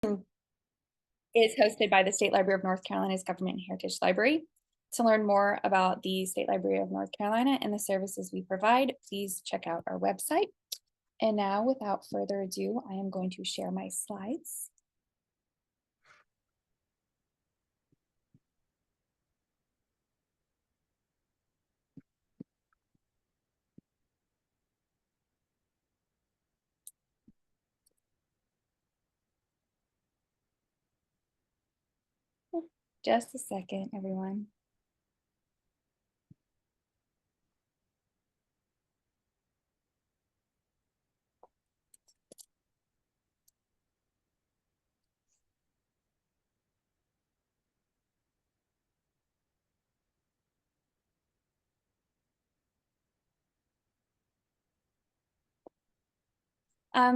is hosted by the State Library of North Carolina's Government and Heritage Library. To learn more about the State Library of North Carolina and the services we provide, please check out our website. And now, without further ado, I am going to share my slides. Just a second, everyone.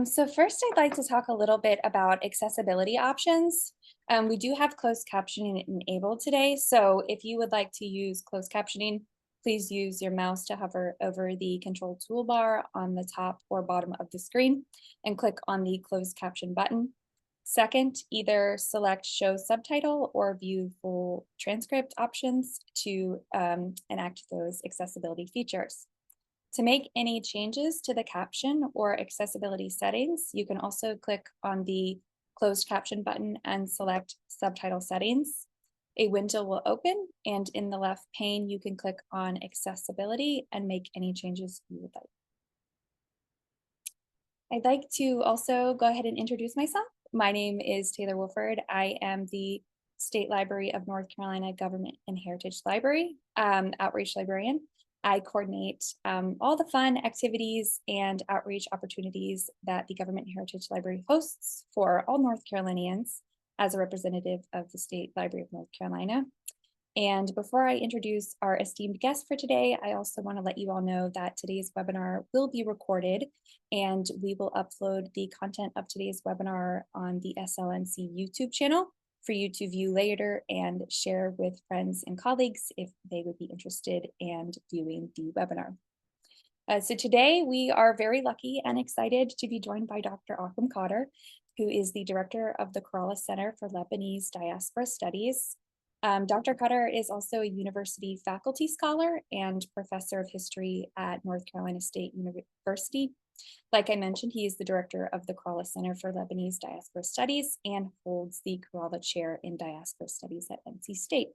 So first, I'd like to talk a little bit about accessibility options. We do have closed captioning enabled today, so if you would like to use closed captioning, please use your mouse to hover over the control toolbar on the top or bottom of the screen and click on the closed caption button. Second, either select show subtitle or view full transcript options to enact those accessibility features. To make any changes to the caption or accessibility settings, you can also click on the closed caption button and select subtitle settings. A window will open, and in the left pane, you can click on accessibility and make any changes you would like. I'd like to also go ahead and introduce myself. My name is Taylor Wolford. I am the State Library of North Carolina Government and Heritage Library outreach librarian. I coordinate all the fun activities and outreach opportunities that the Government and Heritage Library hosts for all North Carolinians as a representative of the State Library of North Carolina. And before I introduce our esteemed guest for today, I also want to let you all know that today's webinar will be recorded, and we will upload the content of today's webinar on the SLNC YouTube channel for you to view later and share with friends and colleagues if they would be interested in viewing the webinar. So today we are very lucky and excited to be joined by Dr. Akram Khater, who is the director of the Khayrallah Center for Lebanese Diaspora Studies. Dr. Khater is also a university faculty scholar and professor of history at North Carolina State University. Like I mentioned, he is the director of the Khayrallah Center for Lebanese Diaspora Studies and holds the Khayrallah Chair in Diaspora Studies at NC State.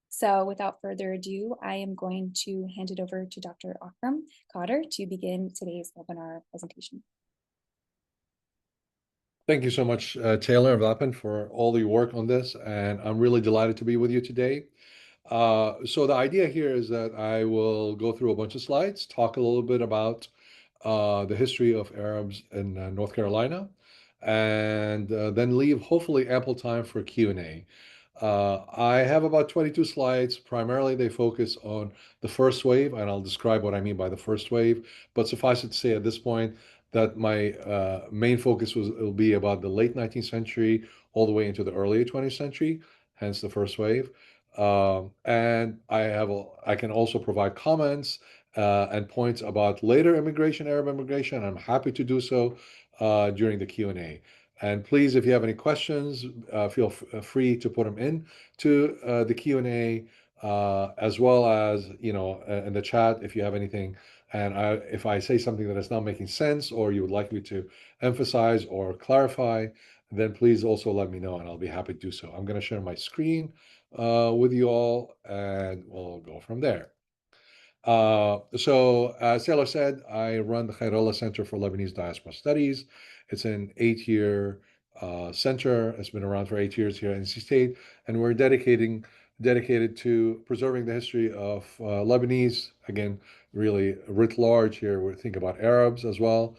So without further ado, I am going to hand it over to Dr. Akram Khater to begin today's webinar presentation. Thank you so much, Taylor and Vlapin, for all the work on this, and I'm really delighted to be with you today. So the idea here is that I will go through a bunch of slides, talk a little bit about the history of Arabs in North Carolina, and then leave hopefully ample time for Q&A. I have about 22 slides. Primarily, they focus on the first wave, and I'll describe what I mean by the first wave. But suffice it to say at this point that my main focus will be about the late 19th century all the way into the early 20th century, hence the first wave. And I can also provide comments and points about later immigration, Arab immigration. I'm happy to do so during the Q&A. And please, if you have any questions, feel free to put them in to the Q&A, as well as, in the chat if you have anything. And if I say something that is not making sense or you would like me to emphasize or clarify, then please also let me know and I'll be happy to do so. I'm going to share my screen with you all and we'll go from there. So as Taylor said, I run the Khayrallah Center for Lebanese Diaspora Studies. It's an 8-year center. It's been around for 8 years here at NC State, and we're dedicated to preserving the history of Lebanese, again, really writ large here. We think about Arabs as well,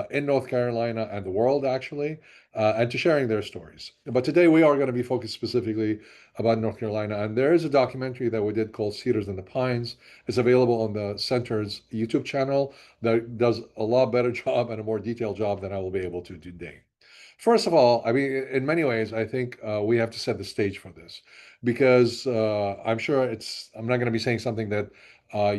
in North Carolina and the world, actually, and to sharing their stories. But today we are going to be focused specifically about North Carolina, and there is a documentary that we did called Cedars in the Pines. It's available on the center's YouTube channel that does a lot better job and a more detailed job than I will be able to today. First of all, I mean, in many ways, I think we have to set the stage for this because I'm sure I'm not going to be saying something that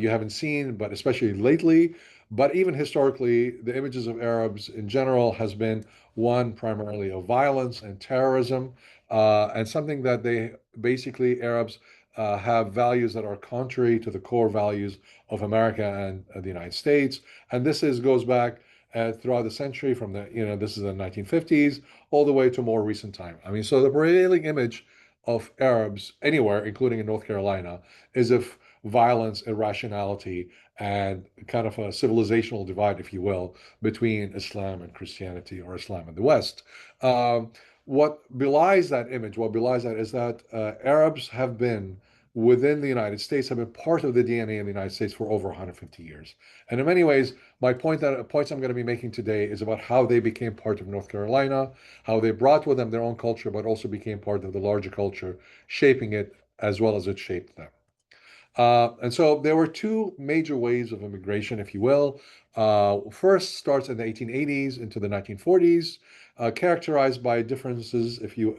you haven't seen, but especially lately, but even historically, the images of Arabs in general has been one primarily of violence and terrorism, and something that they basically Arabs have values that are contrary to the core values of America and the United States. And this goes back throughout the century from this is the 1950s all the way to more recent time. I mean, so the prevailing image of Arabs anywhere, including in North Carolina, is of violence, irrationality, and kind of a civilizational divide, if you will, between Islam and Christianity, or Islam and the West. Um, what belies that image, what belies that, is that Arabs have been within the United States, have been part of the DNA of the United States for over 150 years. And in many ways, my points I'm going to be making today is about how they became part of North Carolina, how they brought with them their own culture, but also became part of the larger culture, shaping it as well as it shaped them. And so there were two major waves of immigration, if you will. First starts in the 1880s into the 1940s, characterized by differences, if you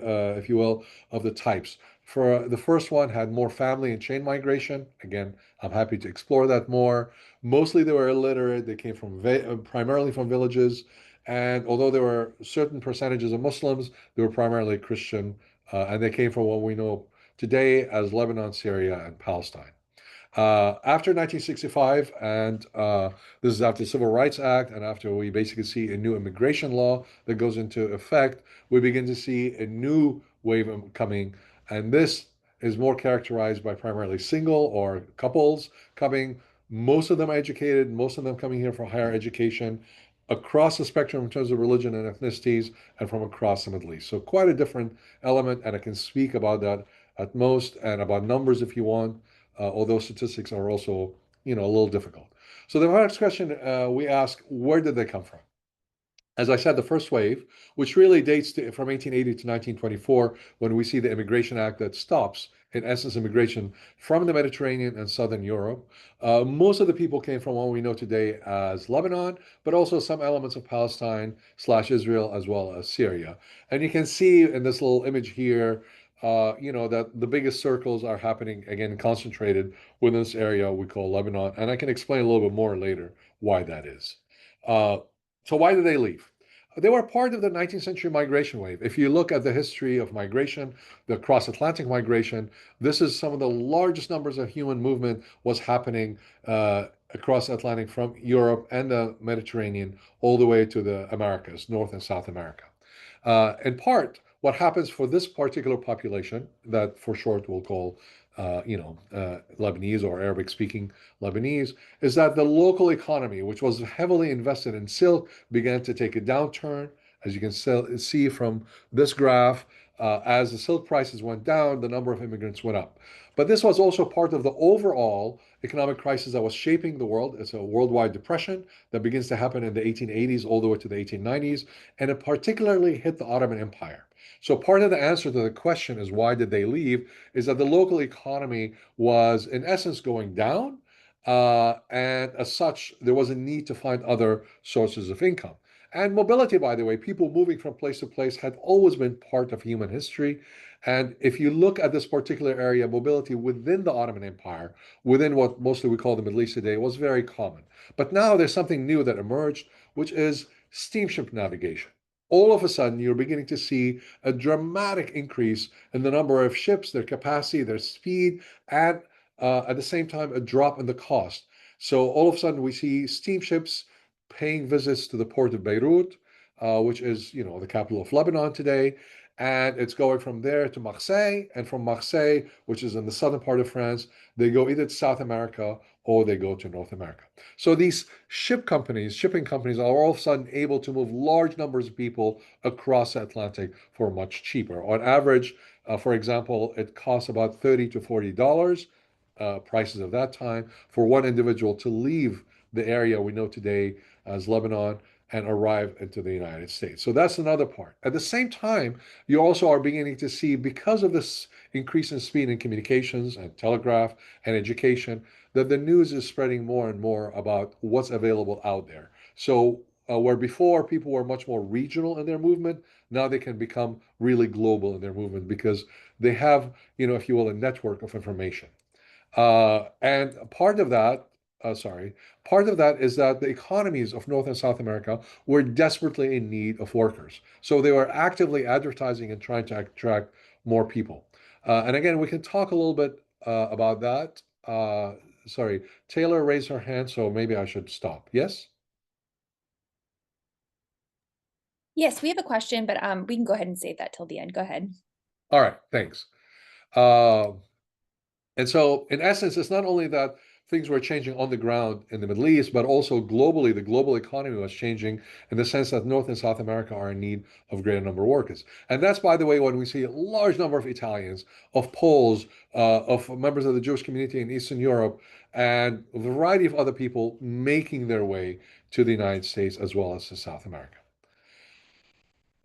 will, of the types. For the first one had more family and chain migration. Again, I'm happy to explore that more. Mostly they were illiterate. They came from primarily from villages, and although there were certain percentages of Muslims, they were primarily Christian, and they came from what we know today as Lebanon, Syria, and Palestine. After 1965, and this is after the Civil Rights Act, and after we basically see a new immigration law that goes into effect, we begin to see a new wave coming, and this is more characterized by primarily single or couples coming, most of them educated, most of them coming here for higher education, across the spectrum in terms of religion and ethnicities, and from across the Middle East. So quite a different element, and I can speak about that at most, and about numbers if you want, although statistics are also, a little difficult. So the next question we ask, where did they come from? As I said, the first wave, which really dates from 1880 to 1924, when we see the Immigration Act that stops, in essence, immigration from the Mediterranean and Southern Europe. Most of the people came from what we know today as Lebanon, but also some elements of Palestine / Israel, as well as Syria. And you can see in this little image here, that the biggest circles are happening, again, concentrated within this area we call Lebanon. And I can explain a little bit more later why that is. Uh, so why did they leave? They were part of the 19th century migration wave. If you look at the history of migration, the cross-Atlantic migration, this is some of the largest numbers of human movement was happening across the Atlantic from Europe and the Mediterranean all the way to the Americas, North and South America. In part, what happens for this particular population, that for short we'll call, Lebanese or Arabic-speaking Lebanese, is that the local economy, which was heavily invested in silk, began to take a downturn. As you can see from this graph, as the silk prices went down, the number of immigrants went up. But this was also part of the overall economic crisis that was shaping the world. It's a worldwide depression that begins to happen in the 1880s all the way to the 1890s, and it particularly hit the Ottoman Empire. So part of the answer to the question is why did they leave, is that the local economy was in essence going down, and as such, there was a need to find other sources of income. And mobility, by the way, people moving from place to place had always been part of human history. And if you look at this particular area, mobility within the Ottoman Empire, within what mostly we call the Middle East today, was very common. But now there's something new that emerged, which is steamship navigation. All of a sudden, you're beginning to see a dramatic increase in the number of ships, their capacity, their speed, and at the same time, a drop in the cost. So all of a sudden, we see steamships paying visits to the port of Beirut, which is, the capital of Lebanon today. And it's going from there to Marseille, and from Marseille, which is in the southern part of France, they go either to South America or they go to North America. So these shipping companies are all of a sudden able to move large numbers of people across the Atlantic for much cheaper. On average, for example, it costs about $30 to $40, prices of that time, for one individual to leave the area we know today as Lebanon and arrive into the United States. So that's another part. At the same time, you also are beginning to see, because of this increase in speed in communications and telegraph and education, that the news is spreading more and more about what's available out there. So where before people were much more regional in their movement, now they can become really global in their movement because they have, if you will, a network of information. And part of that, sorry, part of that is that the economies of North and South America were desperately in need of workers. So they were actively advertising and trying to attract more people. And again, we can talk a little bit about that. Sorry, Taylor raised her hand, so maybe I should stop. Yes? Yes, we have a question, but we can go ahead and save that till the end. Go ahead. All right, thanks. Uh, And so, in essence, it's not only that things were changing on the ground in the Middle East, but also globally, the global economy was changing in the sense that North and South America are in need of greater number of workers. And that's, by the way, when we see a large number of Italians, of Poles, of members of the Jewish community in Eastern Europe, and a variety of other people making their way to the United States as well as to South America.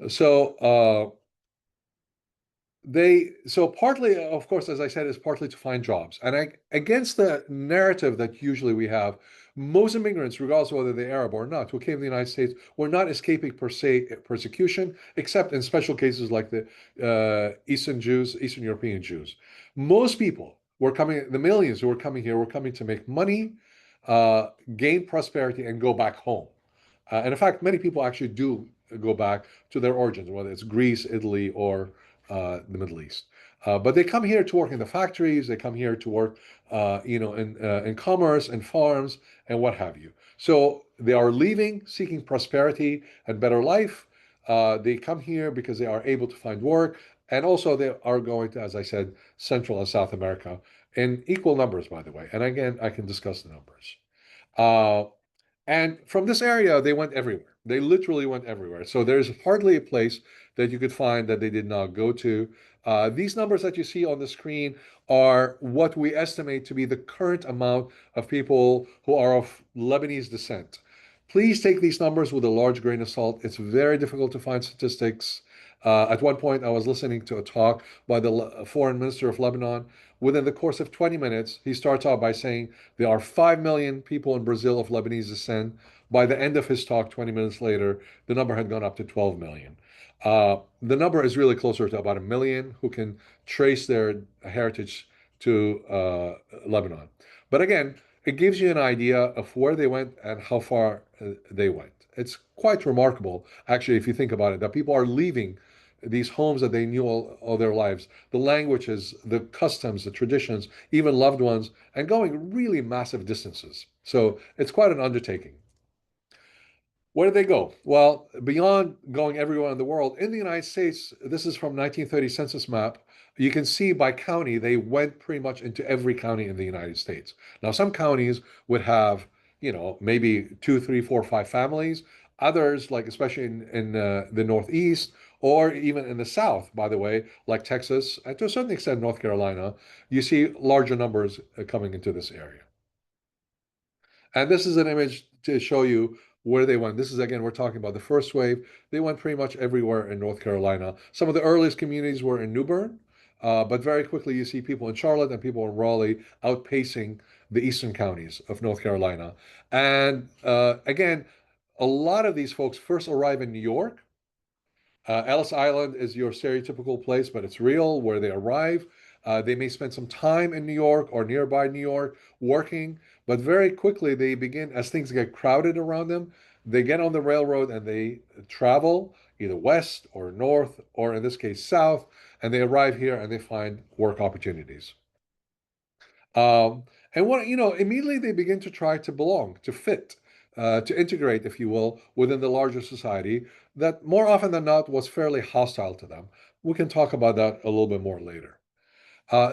So, so partly, of course, as I said, is partly to find jobs. And against the narrative that usually we have, most immigrants, regardless of whether they're Arab or not, who came to the United States were not escaping per se persecution, except in special cases like the Eastern Jews, Eastern European Jews. Most people were coming, the millions who were coming here were coming to make money, gain prosperity, and go back home. And in fact, many people actually do go back to their origins, whether it's Greece, Italy, or the Middle East. But they come here to work in the factories. They come here to work, in commerce and farms and what have you. So they are leaving, seeking prosperity and better life. They come here because they are able to find work, and also they are going to, as I said, Central and South America in equal numbers, by the way. And again, I can discuss the numbers. Uh, and from this area, they went everywhere. They literally went everywhere. So there's hardly a place that you could find that they did not go to. These numbers that you see on the screen are what we estimate to be the current amount of people who are of Lebanese descent. Please take these numbers with a large grain of salt. It's very difficult to find statistics. At one point, I was listening to a talk by the foreign minister of Lebanon. Within the course of 20 minutes, he starts out by saying there are 5 million people in Brazil of Lebanese descent. By the end of his talk, 20 minutes later, the number had gone up to 12 million. The number is really closer to about a million who can trace their heritage to Lebanon. But again, it gives you an idea of where they went and how far they went. It's quite remarkable, actually, if you think about it, that people are leaving these homes that they knew all their lives, the languages, the customs, the traditions, even loved ones, and going really massive distances. So it's quite an undertaking. Where did they go? Well, beyond going everywhere in the world, in the United States, this is from 1930 census map. You can see by county, they went pretty much into every county in the United States. Now, some counties would have, maybe two, three, four, five families. Others, like especially in the Northeast or even in the South, by the way, like Texas, and to a certain extent, North Carolina, you see larger numbers coming into this area. And this is an image to show you where they went. This is, again, we're talking about the first wave. They went pretty much everywhere in North Carolina. Some of the earliest communities were in New Bern, but very quickly you see people in Charlotte and people in Raleigh outpacing the eastern counties of North Carolina. And again, a lot of these folks first arrive in New York. Ellis Island is your stereotypical place, but it's real where they arrive. They may spend some time in New York or nearby New York working, but very quickly they begin, as things get crowded around them, they get on the railroad and they travel either west or north, or in this case, south, and they arrive here and they find work opportunities. Um, and immediately they begin to try to belong, to fit, to integrate, if you will, within the larger society that more often than not was fairly hostile to them. We can talk about that a little bit more later.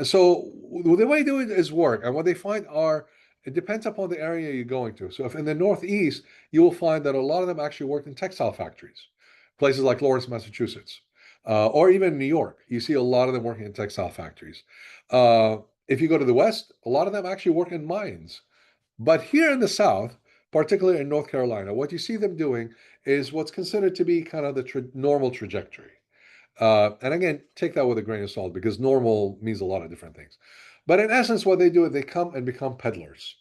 So the way they do it is work, and what they find are it depends upon the area you're going to. So if in the Northeast, you will find that a lot of them actually work in textile factories, places like Lawrence, Massachusetts, or even New York. You see a lot of them working in textile factories. Uh, if you go to the West, a lot of them actually work in mines. But here in the South, particularly in North Carolina, what you see them doing is what's considered to be kind of the normal trajectory. And again, take that with a grain of salt because normal means a lot of different things. But in essence, what they do is they come and become peddlers.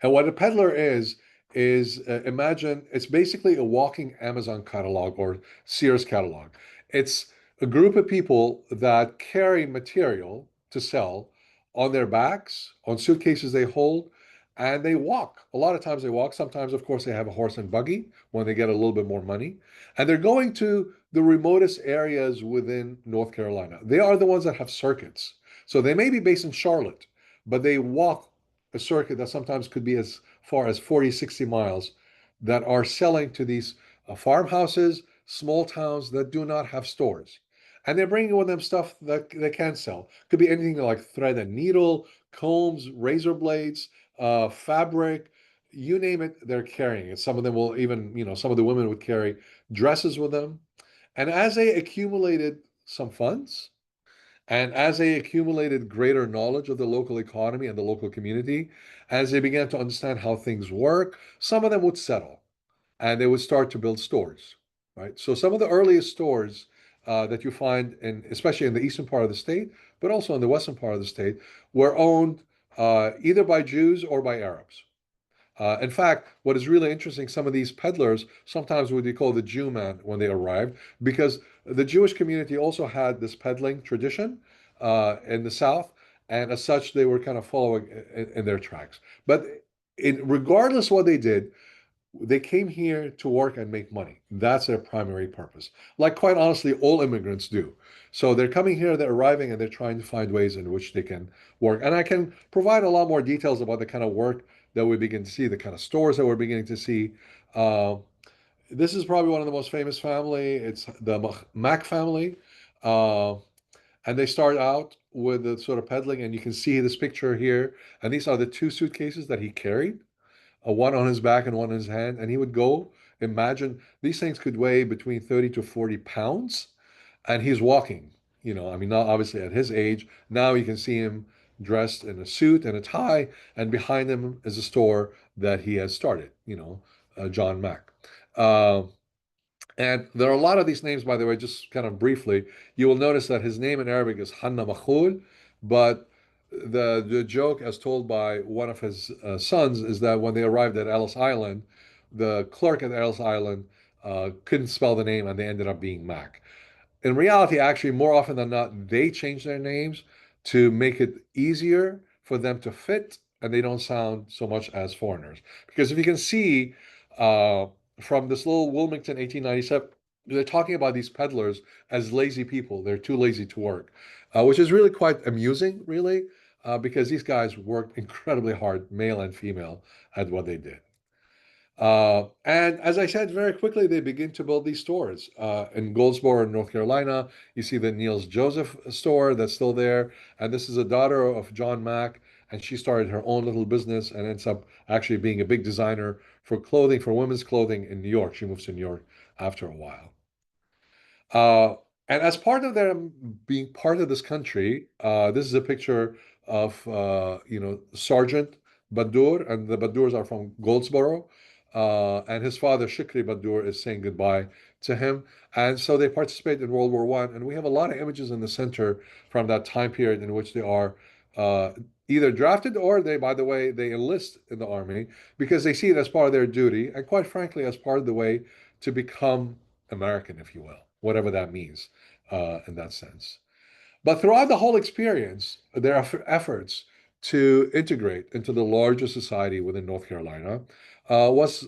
And what a peddler is imagine it's basically a walking Amazon catalog or Sears catalog. It's a group of people that carry material to sell on their backs, on suitcases they hold, and they walk. A lot of times they walk. Sometimes, of course, they have a horse and buggy when they get a little bit more money. And they're going to the remotest areas within North Carolina. They are the ones that have circuits. So they may be based in Charlotte, but they walk a circuit that sometimes could be as far as 40, 60 miles that are selling to these farmhouses, small towns that do not have stores. And they're bringing with them stuff that they can sell. Could be anything like thread and needle, combs, razor blades, fabric, you name it, they're carrying it. Some of them will even, some of the women would carry dresses with them. And as they accumulated some funds, and as they accumulated greater knowledge of the local economy and the local community, as they began to understand how things work, some of them would settle and they would start to build stores, right? So some of the earliest stores that you find in, especially in the eastern part of the state, but also in the western part of the state, were owned either by Jews or by Arabs. In fact, what is really interesting, some of these peddlers sometimes would be called the Jew man when they arrived, because the Jewish community also had this peddling tradition in the South, and as such, they were kind of following in their tracks. But regardless what they did, they came here to work and make money. That's their primary purpose. Like, quite honestly, all immigrants do. So they're coming here, they're arriving, and they're trying to find ways in which they can work. And I can provide a lot more details about the kind of work that we begin to see, the kind of stores that we're beginning to see. Uh, this is probably one of the most famous family. It's the Mack family. Uh, and they start out with the sort of peddling, and you can see this picture here. And these are the two suitcases that he carried, one on his back and one in his hand. And he would go, imagine these things could weigh between 30 to 40 pounds. And he's walking, I mean, not obviously at his age. Now you can see him dressed in a suit and a tie. And behind him is a store that he has started, John Mack. Uh, and there are a lot of these names, by the way, just kind of briefly. You will notice that his name in Arabic is Hanna Makhul, but the joke, as told by one of his sons, is that when they arrived at Ellis Island, the clerk at Ellis Island couldn't spell the name, and they ended up being Mac. In reality, actually, more often than not, they change their names to make it easier for them to fit and they don't sound so much as foreigners. Because if you can see uh, from this little Wilmington 1897, they're talking about these peddlers as lazy people. They're too lazy to work, which is really quite amusing, really, because these guys worked incredibly hard, male and female, at what they did. And as I said, very quickly, they begin to build these stores. In Goldsboro, North Carolina, you see the Niels Joseph store that's still there. And this is a daughter of John Mack, and she started her own little business and ends up actually being a big designer for clothing, for women's clothing in New York. She moves to New York after a while. Uh, and as part of them being part of this country, this is a picture of Sergeant Badur, and the Badurs are from Goldsboro, and his father Shukri Badur is saying goodbye to him, and so they participate in World War One, and we have a lot of images in the center from that time period in which they are uh, either drafted or they, by the way, they enlist in the army because they see it as part of their duty, and quite frankly, as part of the way to become American, if you will, whatever that means in that sense. But throughout the whole experience, there are efforts to integrate into the larger society within North Carolina was,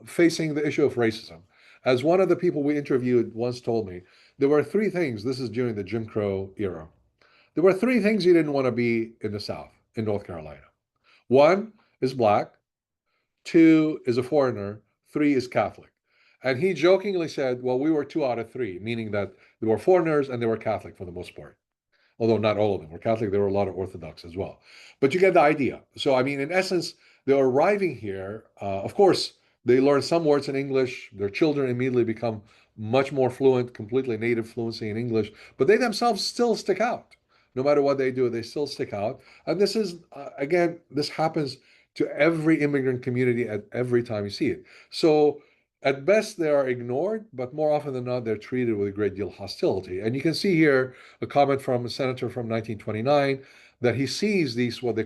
facing the issue of racism. As one of the people we interviewed once told me, there were three things, this is during the Jim Crow era, there were three things you didn't want to be in the South, in North Carolina. One is black, two is a foreigner, three is Catholic. And he jokingly said, well, we were two out of three, meaning that there were foreigners and they were Catholic for the most part. Although not all of them were Catholic, there were a lot of Orthodox as well. But you get the idea. So, I mean, in essence, they're arriving here. Of course, they learn some words in English. Their children immediately become much more fluent, completely native fluency in English, but they themselves still stick out. No matter what they do, they still stick out. And this is, again, this happens to every immigrant community at every time you see it. So, at best, they are ignored, but more often than not, they're treated with a great deal of hostility. And you can see here a comment from a senator from 1929 that he sees these, what they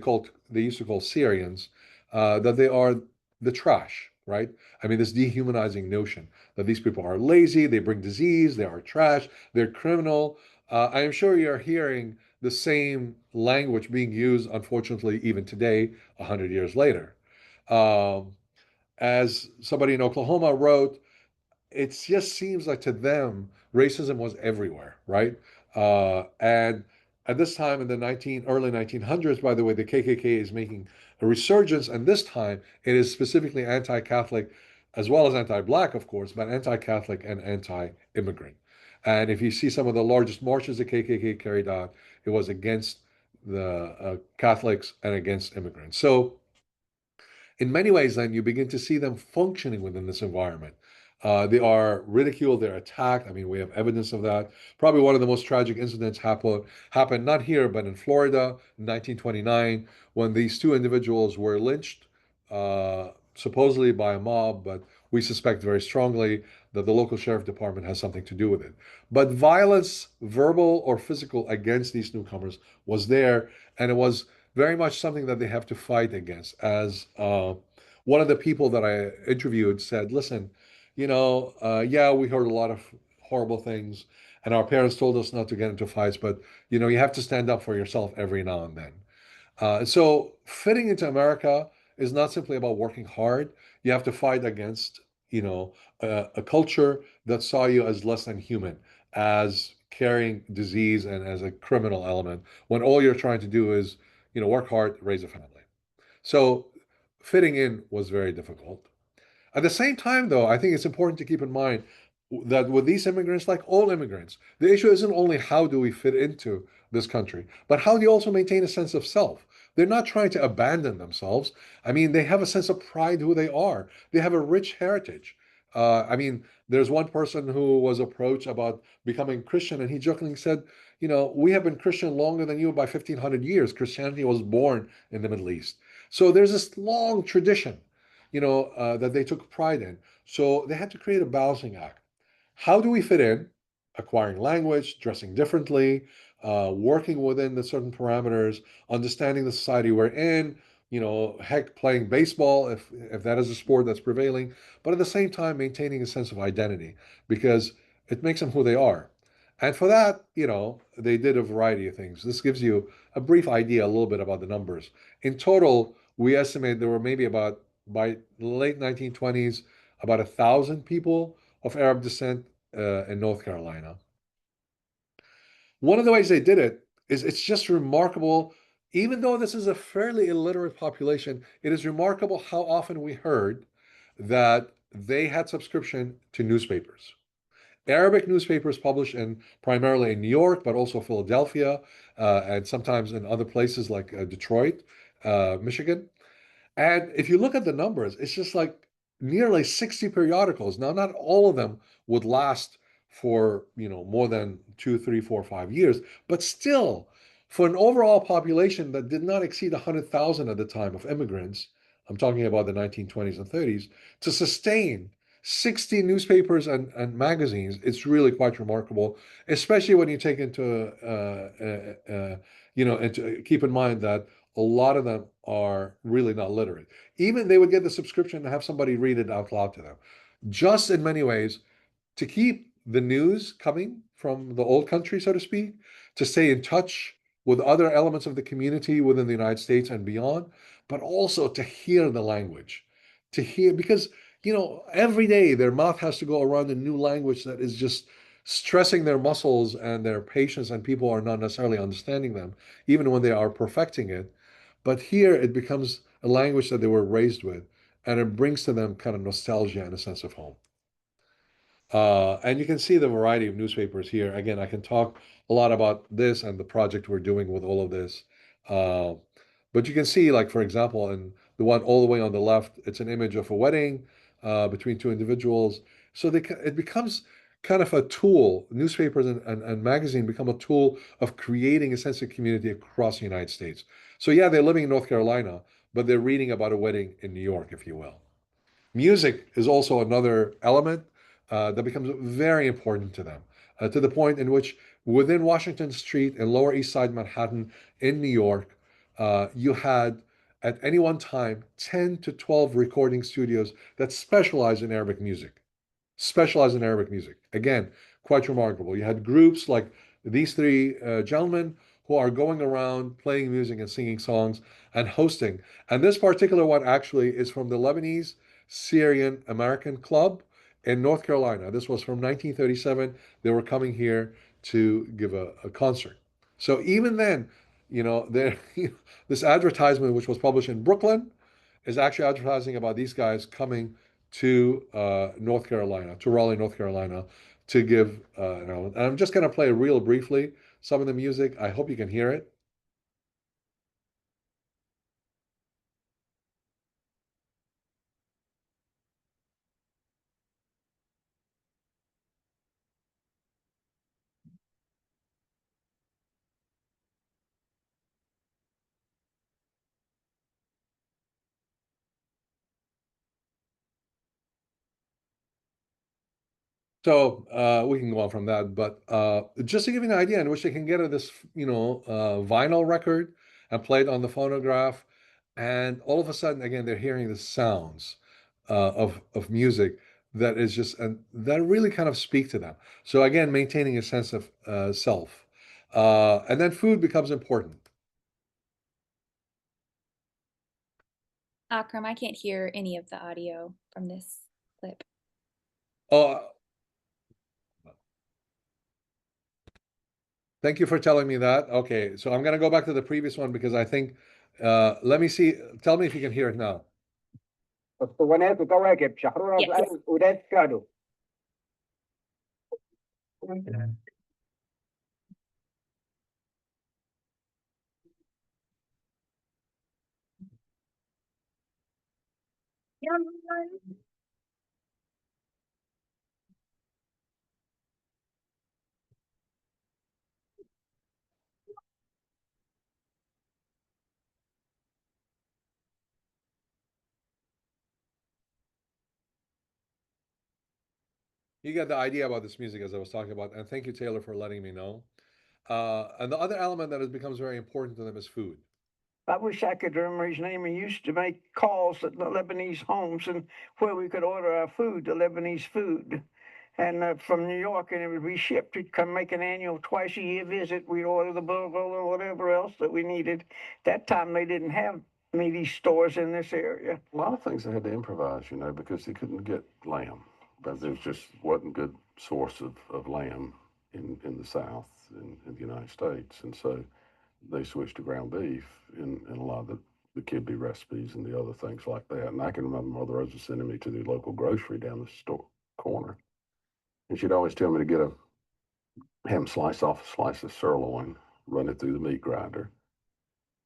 used to call Syrians, that they are the trash, right? I mean, this dehumanizing notion that these people are lazy, they bring disease, they are trash, they're criminal. I am sure you're hearing the same language being used, unfortunately, even today, 100 years later. Um, as somebody in Oklahoma wrote, it just seems like to them racism was everywhere, right? And at this time in the early 1900s, by the way, the KKK is making a resurgence, and this time it is specifically anti-Catholic, as well as anti-Black, of course, but anti-Catholic and anti-immigrant. And if you see some of the largest marches the KKK carried out, it was against the Catholics and against immigrants. So in many ways, then you begin to see them functioning within this environment. They are ridiculed, they're attacked. I mean, we have evidence of that. Probably one of the most tragic incidents happened not here, but in Florida in 1929, when these two individuals were lynched, supposedly by a mob, but we suspect very strongly that the local sheriff department has something to do with it. But violence, verbal or physical, against these newcomers was there, and it was very much something that they have to fight against. As one of the people that I interviewed said, listen, yeah, we heard a lot of horrible things, and our parents told us not to get into fights, but you have to stand up for yourself every now and then. So fitting into America is not simply about working hard. You have to fight against, a culture that saw you as less than human, as carrying disease and as a criminal element, when all you're trying to do is, work hard, raise a family. So fitting in was very difficult. At the same time, though, I think it's important to keep in mind that with these immigrants, like all immigrants, the issue isn't only how do we fit into this country, but how do you also maintain a sense of self? They're not trying to abandon themselves. I mean, they have a sense of pride who they are. They have a rich heritage. I mean, there's one person who was approached about becoming Christian, and he jokingly said, we have been Christian longer than you by 1,500 years. Christianity was born in the Middle East. So there's this long tradition that they took pride in. So they had to create a balancing act. How do we fit in? Acquiring language, dressing differently, working within the certain parameters, understanding the society we're in, heck, playing baseball if that is a sport that's prevailing, but at the same time maintaining a sense of identity because it makes them who they are. And for that, they did a variety of things. This gives you a brief idea, a little bit about the numbers. In total, we estimate there were maybe about by the late 1920s, about 1,000 people of Arab descent in North Carolina. One of the ways they did it is it's just remarkable. Even though this is a fairly illiterate population, it is remarkable how often we heard that they had subscription to newspapers. Arabic newspapers published primarily in New York, but also Philadelphia, and sometimes in other places like Detroit, Michigan. And if you look at the numbers, it's just like nearly 60 periodicals. Now, not all of them would last for, more than 2, 3, 4, 5 years, but still, for an overall population that did not exceed 100,000 at the time of immigrants, I'm talking about the 1920s and 30s, to sustain 60 newspapers and magazines, it's really quite remarkable, especially when you take into, and keep in mind that a lot of them are really not literate. Even they would get the subscription to have somebody read it out loud to them. Just in many ways, to keep the news coming from the old country, so to speak, to stay in touch with other elements of the community within the United States and beyond, but also to hear the language, to hear, because, every day their mouth has to go around a new language that is just stressing their muscles and their patience, and people are not necessarily understanding them, even when they are perfecting it. But here it becomes a language that they were raised with, and it brings to them kind of nostalgia and a sense of home. And you can see the variety of newspapers here. Again, I can talk a lot about this and the project we're doing with all of this. Uh, but you can see, like, for example, in the one all the way on the left, it's an image of a wedding between two individuals. So it becomes kind of a tool. Newspapers and magazine become a tool of creating a sense of community across the United States. So yeah, they're living in North Carolina, but they're reading about a wedding in New York, if you will. Music is also another element that becomes very important to them, to the point in which within Washington Street and Lower East Side Manhattan in New York, you had at any one time 10 to 12 recording studios that specialize in Arabic music. Specialize in Arabic music. Again, quite remarkable. You had groups like these three gentlemen who are going around playing music and singing songs and hosting. And this particular one actually is from the Lebanese Syrian American Club in North Carolina. This was from 1937. They were coming here to give a concert. So even then, there this advertisement, which was published in Brooklyn, is actually advertising about these guys coming to North Carolina, to Raleigh, North Carolina, to give. And I'm just going to play real briefly some of the music. I hope you can hear it. So we can go on from that, but just to give you an idea in which they can get this, vinyl record and play it on the phonograph, and all of a sudden, again, they're hearing the sounds of music that is just and that really kind of speak to them. So again, maintaining a sense of self, and then food becomes important. Akram, I can't hear any of the audio from this clip. Oh, thank you for telling me that. Okay, so I'm gonna go back to the previous one because I think. Let me see. Tell me if you can hear it now. اسطوانات وكواكب شحرورة في Yes. قلب وداد كادو. You get the idea about this music as I was talking about, and thank you, Taylor, for letting me know. And the other element that becomes very important to them is food. I wish I could remember his name. He used to make calls at the Lebanese homes and where we could order our food, the Lebanese food. And from New York, and it would be shipped. He'd come make an annual twice a year visit. We'd order the burger or whatever else that we needed. That time they didn't have meaty stores in this area. A lot of things they had to improvise, because they couldn't get lamb. But there just wasn't good source of lamb in the South, in the United States. And so they switched to ground beef in a lot of the kidney recipes and the other things like that. And I can remember Mother Rosa sending me to the local grocery down the store corner. And she'd always tell me to get a ham slice off a slice of sirloin, run it through the meat grinder,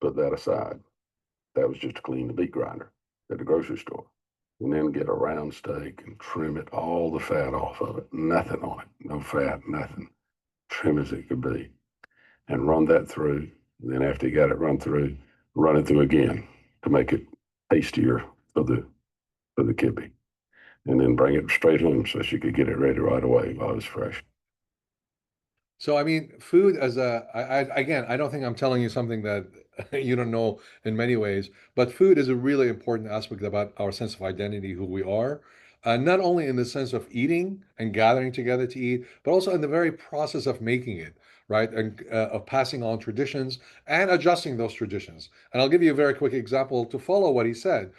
put that aside. That was just to clean the meat grinder at the grocery store. And then get a round steak and trim it, all the fat off of it, nothing on it, no fat, nothing, trim as it could be, and run that through. And then after you got it run it through again to make it tastier for the kidney. And then bring it straight home so she could get it ready right away while it was fresh. So, I mean, food as again, I don't think I'm telling you something that you don't know in many ways, but food is a really important aspect about our sense of identity, who we are, not only in the sense of eating and gathering together to eat, but also in the very process of making it, right? And of passing on traditions and adjusting those traditions. And I'll give you a very quick example to follow what he said.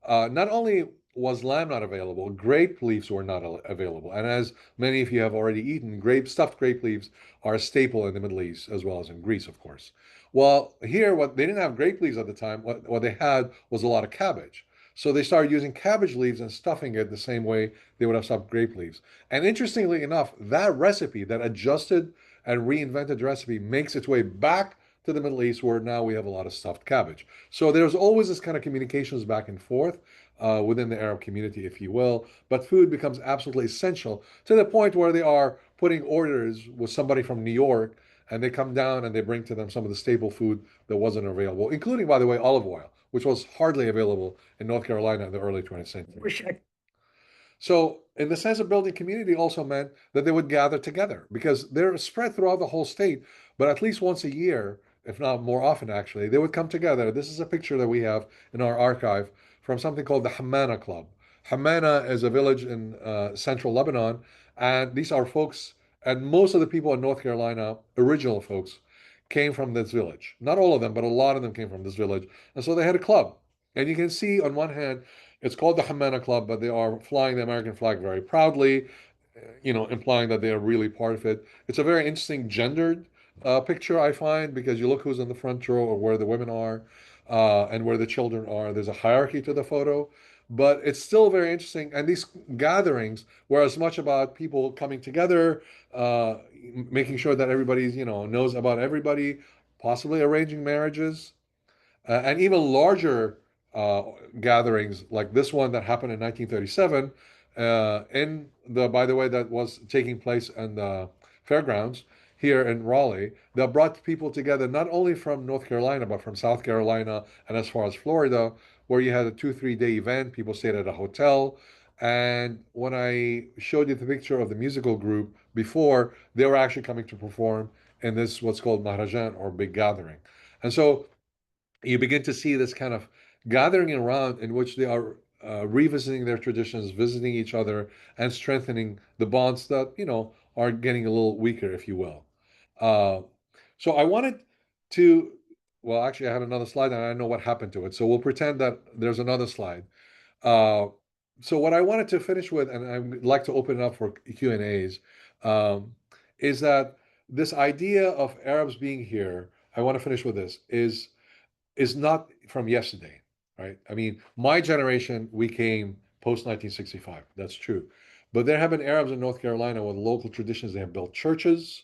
Not only was lamb not available, grape leaves were not available. And as many of you have already eaten, stuffed grape leaves are a staple in the Middle East as well as in Greece, of course. Well, here, what they didn't have grape leaves at the time. What they had was a lot of cabbage. So they started using cabbage leaves and stuffing it the same way they would have stuffed grape leaves. And interestingly enough, that recipe, that adjusted and reinvented recipe, makes its way back to the Middle East, where now we have a lot of stuffed cabbage. So there's always this kind of communications back and forth within the Arab community, if you will. But food becomes absolutely essential to the point where they are putting orders with somebody from New York, and they come down and they bring to them some of the staple food that wasn't available, including, by the way, olive oil, which was hardly available in North Carolina in the early 20th century. So, in the sense of building community, also meant that they would gather together because they're spread throughout the whole state, but at least once a year, if not more often, actually, they would come together. This is a picture that we have in our archive from something called the Hammana Club. Hammana is a village in central Lebanon, and these are folks, and most of the people in North Carolina, original folks, came from this village. Not all of them, but a lot of them came from this village. And so they had a club. And you can see on one hand, it's called the Hamana Club, but they are flying the American flag very proudly, implying that they are really part of it. It's a very interesting gendered picture, I find, because you look who's in the front row or where the women are and where the children are. There's a hierarchy to the photo, but it's still very interesting. And these gatherings were as much about people coming together, making sure that everybody's, knows about everybody, possibly arranging marriages, and even larger uh, gatherings like this one that happened in 1937 by the way, that was taking place in the fairgrounds here in Raleigh, that brought people together not only from North Carolina, but from South Carolina and as far as Florida, where you had a 2-3 day event. People stayed at a hotel. And when I showed you the picture of the musical group before, they were actually coming to perform in this what's called Mahrajan, or big gathering. And so you begin to see this kind of gathering around in which they are revisiting their traditions, visiting each other, and strengthening the bonds that, are getting a little weaker, if you will. Uh, so I wanted to, well, actually, I had another slide and I know what happened to it. So we'll pretend that there's another slide. Uh, so what I wanted to finish with, and I'd like to open it up for Q&As, is that this idea of Arabs being here, I want to finish with this, is not from yesterday, right? I mean, my generation, we came post 1965. That's true. But there have been Arabs in North Carolina with local traditions. They have built churches,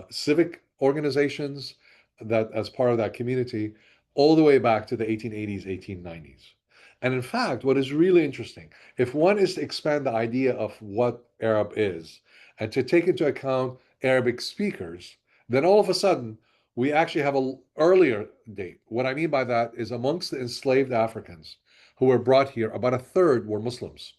civic organizations that as part of that community, all the way back to the 1880s, 1890s. And in fact, what is really interesting, if one is to expand the idea of what Arab is and to take into account Arabic speakers, then all of a sudden we actually have an earlier date. What I mean by that is amongst the enslaved Africans who were brought here, about a third were Muslims,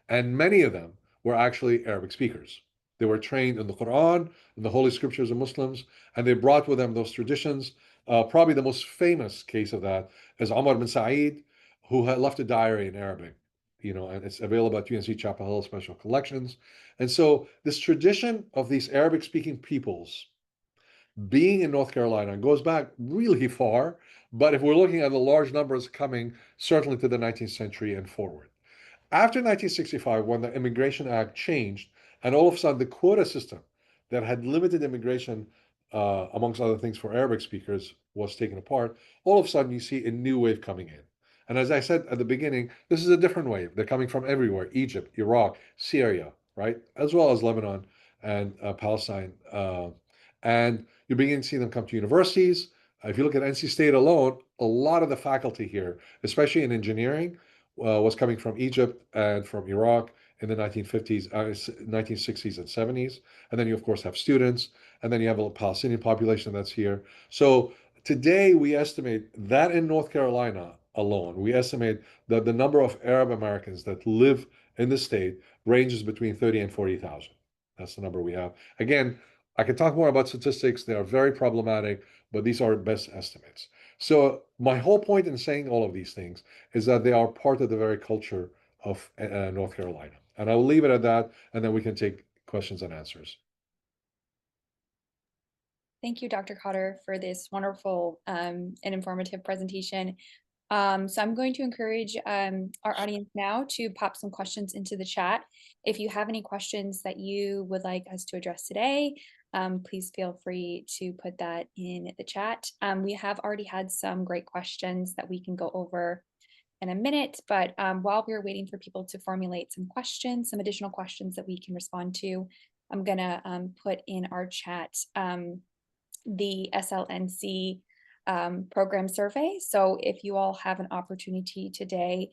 and many of them were actually Arabic speakers. They were trained in the Quran, in the Holy Scriptures of Muslims, and they brought with them those traditions. Probably the most famous case of that is Omar bin Said, who had left a diary in Arabic, and it's available at UNC Chapel Hill Special Collections. And so this tradition of these Arabic-speaking peoples being in North Carolina goes back really far, but if we're looking at the large numbers coming certainly to the 19th century and forward. After 1965, when the Immigration Act changed, and all of a sudden the quota system that had limited immigration, amongst other things, for Arabic speakers was taken apart, all of a sudden you see a new wave coming in. And as I said at the beginning, this is a different wave. They're coming from everywhere: Egypt, Iraq, Syria, right? As well as Lebanon and Palestine. And you're beginning to see them come to universities. If you look at NC State alone, a lot of the faculty here, especially in engineering, was coming from Egypt and from Iraq in the 1950s, 1960s and 70s. And then you, of course, have students, and then you have a Palestinian population that's here. So today we estimate that in North Carolina alone, we estimate that the number of Arab Americans that live in the state ranges between 30 and 40,000. That's the number we have. Again, I can talk more about statistics. They are very problematic, but these are best estimates. So my whole point in saying all of these things is that they are part of the very culture of North Carolina. And I will leave it at that, and then we can take questions and answers. Thank you, Dr. Khater, for this wonderful and informative presentation. So I'm going to encourage our audience now to pop some questions into the chat. If you have any questions that you would like us to address today, please feel free to put that in the chat. We have already had some great questions that we can go over in a minute, but while we're waiting for people to formulate some questions, some additional questions that we can respond to, I'm gonna put in our chat the SLNC program survey. So if you all have an opportunity today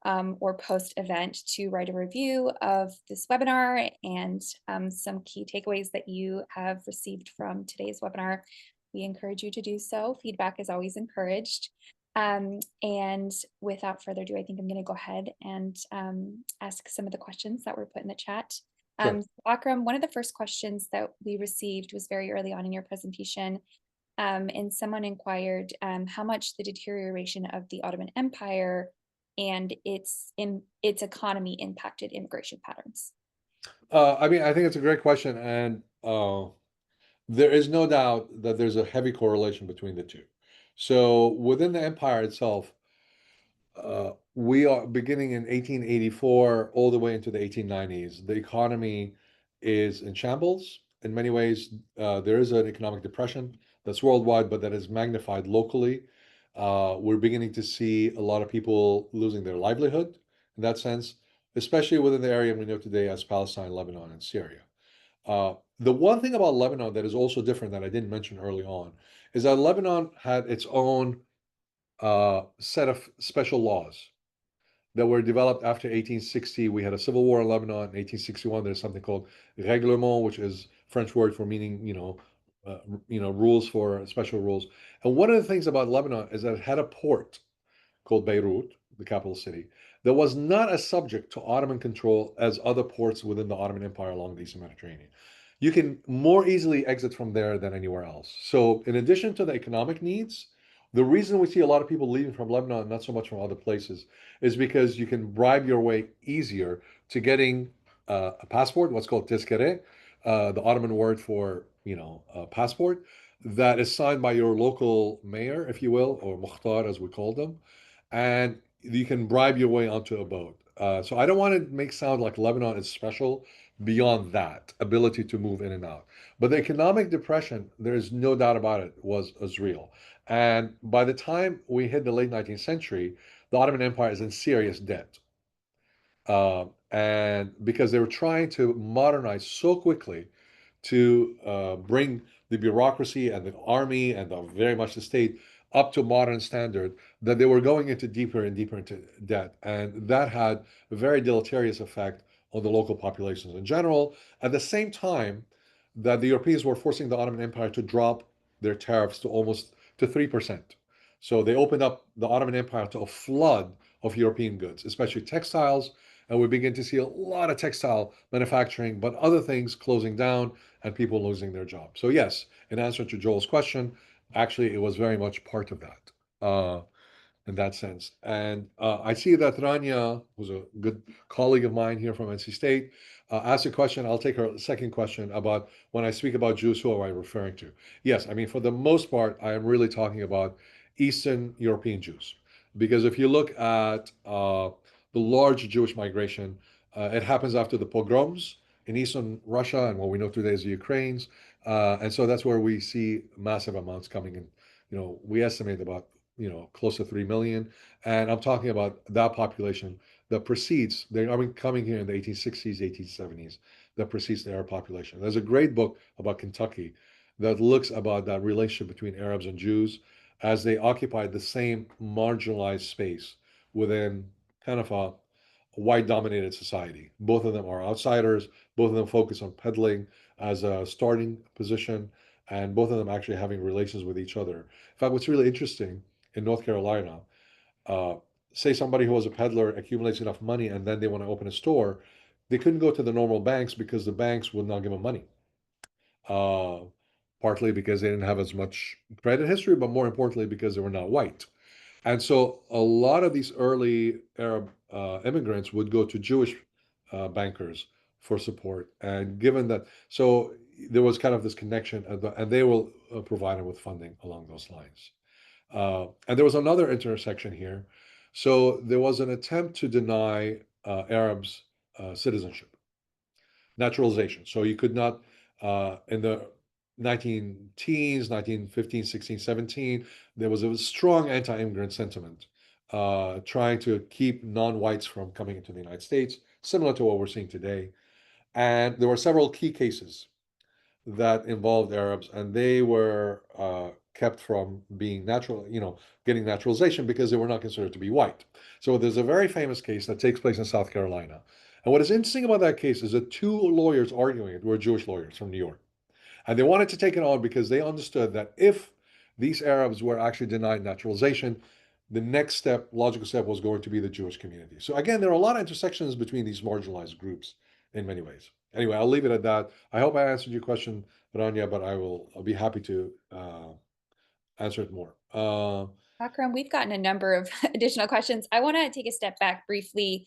or post-event to write a review of this webinar and some key takeaways that you have received from today's webinar, we encourage you to do so. Feedback is always encouraged. And without further ado, I think I'm going to go ahead and ask some of the questions that were put in the chat. Sure. Akram, one of the first questions that we received was very early on in your presentation. And someone inquired how much the deterioration of the Ottoman Empire and its economy impacted immigration patterns. I mean, I think it's a great question, and there is no doubt that there's a heavy correlation between the two. So within the empire itself, we are beginning in 1884 all the way into the 1890s. The economy is in shambles. In many ways, there is an economic depression that's worldwide, but that is magnified locally. We're beginning to see a lot of people losing their livelihood in that sense, especially within the area we know today as Palestine, Lebanon, and Syria. The one thing about Lebanon that is also different that I didn't mention early on is that Lebanon had its own set of special laws that were developed after 1860. We had a civil war in Lebanon. In 1861, there's something called règlement, which is French word for meaning, rules for special rules. And one of the things about Lebanon is that it had a port called Beirut, the capital city, that was not as subject to Ottoman control as other ports within the Ottoman Empire along the Eastern Mediterranean. You can more easily exit from there than anywhere else. So, in addition to the economic needs, the reason we see a lot of people leaving from Lebanon, not so much from other places, is because you can bribe your way easier to getting a passport, what's called tezkere, the Ottoman word for a passport, that is signed by your local mayor, if you will, or mukhtar as we call them, and you can bribe your way onto a boat. So I don't want to make sound like Lebanon is special beyond that ability to move in and out. But the economic depression, there is no doubt about it, was real. And by the time we hit the late 19th century, the Ottoman Empire is in serious debt. And because they were trying to modernize so quickly to bring the bureaucracy and the army and very much the state up to modern standard, that they were going into deeper and deeper into debt. And that had a very deleterious effect on the local populations in general. At the same time that the Europeans were forcing the Ottoman Empire to drop their tariffs to almost to 3%. So they opened up the Ottoman Empire to a flood of European goods, especially textiles. And we begin to see a lot of textile manufacturing, but other things closing down and people losing their jobs. So yes, in answer to Joel's question, actually it was very much part of that in that sense. And I see that Rania, who's a good colleague of mine here from NC State, asked a question. I'll take her second question about when I speak about Jews, who am I referring to? Yes, I mean, for the most part, I am really talking about Eastern European Jews. Because if you look at the large Jewish migration, it happens after the pogroms in Eastern Russia and what we know today as the Ukraines. And so that's where we see massive amounts coming in. We estimate about close to 3 million. And I'm talking about that population that precedes, they are coming here in the 1860s, 1870s, that precedes the Arab population. There's a great book about Kentucky that looks about that relationship between Arabs and Jews as they occupied the same marginalized space within kind of a white dominated society. Both of them are outsiders, both of them focus on peddling as a starting position, and both of them actually having relations with each other. In fact, what's really interesting in North Carolina, uh, say somebody who was a peddler accumulates enough money and then they want to open a store, they couldn't go to the normal banks because the banks would not give them money. Uh, Partly because they didn't have as much credit history, but more importantly because they were not white. And so a lot of these early Arab immigrants would go to Jewish bankers for support. And given that, so there was kind of this connection, and they will provide them with funding along those lines. And there was another intersection here. So there was an attempt to deny Arabs citizenship, naturalization. So you could not, in the 19 teens, 1915, 16, 17, there was a strong anti-immigrant sentiment trying to keep non-whites from coming into the United States, similar to what we're seeing today. And there were several key cases that involved Arabs, and they were kept from being getting naturalization because they were not considered to be white. So there's a very famous case that takes place in South Carolina. And what is interesting about that case is that two lawyers arguing it were Jewish lawyers from New York. And they wanted to take it on because they understood that if these Arabs were actually denied naturalization, the next step, logical step, was going to be the Jewish community. So again, there are a lot of intersections between these marginalized groups in many ways. Anyway, I'll leave it at that. I hope I answered your question, Rania, but I'll be happy to answer it more. Akram, we've gotten a number of additional questions. I want to take a step back briefly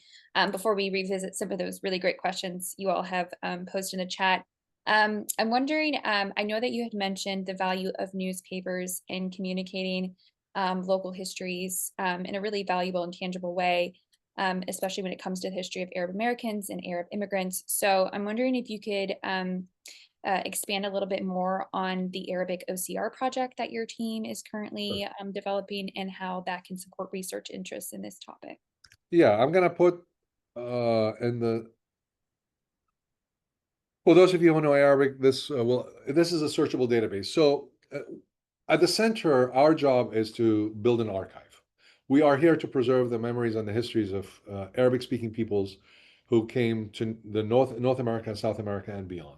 before we revisit some of those really great questions you all have posted in the chat. I'm wondering, I know that you had mentioned the value of newspapers in communicating local histories in a really valuable and tangible way, especially when it comes to the history of Arab Americans and Arab immigrants. So I'm wondering if you could expand a little bit more on the Arabic OCR project that your team is currently developing and how that can support research interests in this topic. Yeah, I'm gonna put in the for those of you who know Arabic, this is a searchable database. So at the center, our job is to build an archive. We are here to preserve the memories and the histories of Arabic-speaking peoples who came to the North America, South America, and beyond.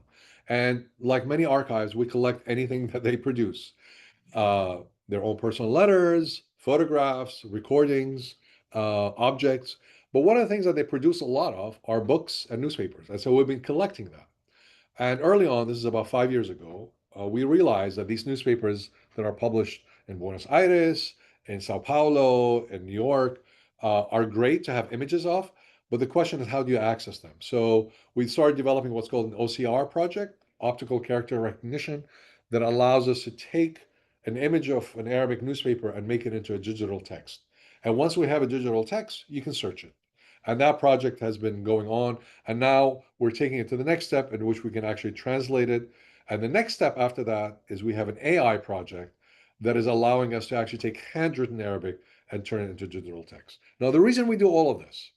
And like many archives, we collect anything that they produce, uh, their own personal letters, photographs, recordings, objects. But one of the things that they produce a lot of are books and newspapers. And so we've been collecting that. And early on, this is about 5 years ago, we realized that these newspapers that are published in Buenos Aires, in Sao Paulo, in New York, are great to have images of. But the question is, how do you access them? So we started developing what's called an OCR project, optical character recognition, that allows us to take an image of an Arabic newspaper and make it into a digital text. And once we have a digital text, you can search it. And that project has been going on. And now we're taking it to the next step in which we can actually translate it. And the next step after that is we have an AI project that is allowing us to actually take handwritten Arabic and turn it into digital text. Now, the reason we do all of this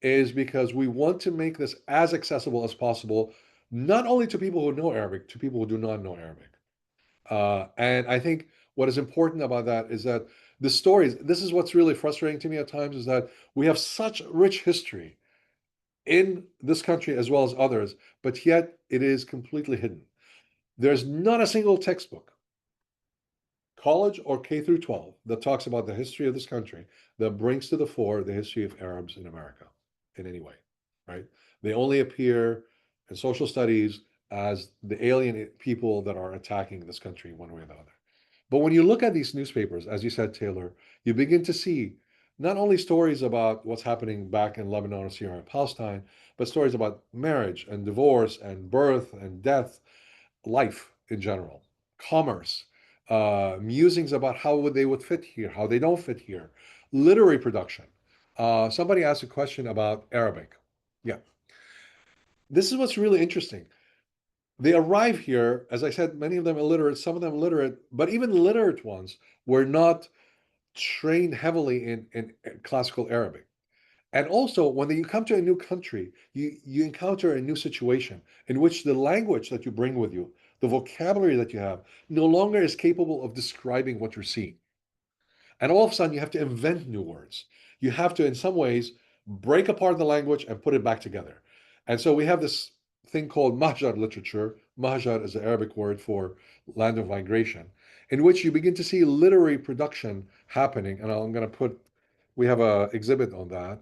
is because we want to make this as accessible as possible, not only to people who know Arabic, to people who do not know Arabic. And I think what is important about that is that the stories, this is what's really frustrating to me at times, is that we have such rich history in this country as well as others, but yet it is completely hidden. There's not a single textbook, college or K through 12, that talks about the history of this country that brings to the fore the history of Arabs in America in any way, right? They only appear in social studies as the alien people that are attacking this country one way or the other. But when you look at these newspapers, as you said, Taylor, you begin to see not only stories about what's happening back in Lebanon, Syria, and Palestine, but stories about marriage and divorce and birth and death, life in general, commerce, musings about how they would fit here, how they don't fit here, literary production. Somebody asked a question about Arabic. Yeah. This is what's really interesting. They arrive here, as I said, many of them illiterate, some of them literate, but even literate ones were not trained heavily in classical Arabic. And also, when you come to a new country, you encounter a new situation in which the language that you bring with you, the vocabulary that you have, no longer is capable of describing what you're seeing. And all of a sudden, you have to invent new words. You have to, in some ways, break apart the language and put it back together. And so we have this thing called Mahjar literature. Mahjar is the Arabic word for land of migration, in which you begin to see literary production happening. And I'm going to put, we have an exhibit on that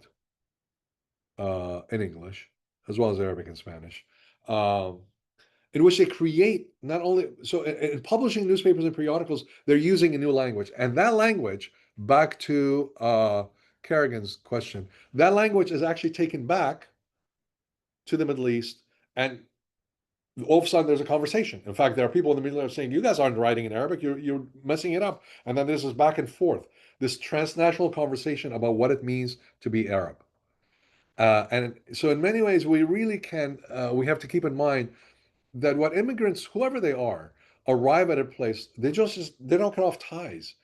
in English, as well as Arabic and Spanish. In which they create not only so in publishing newspapers and periodicals, they're using a new language, and that language, back to Kerrigan's question, that language is actually taken back to the Middle East, and all of a sudden there's a conversation. In fact, there are people in the Middle East saying, "You guys aren't writing in Arabic; you're messing it up." And then there's this back and forth, this transnational conversation about what it means to be Arab. And so, in many ways, we really can. We have to keep in mind that what immigrants, whoever they are, arrive at a place, they don't cut off ties,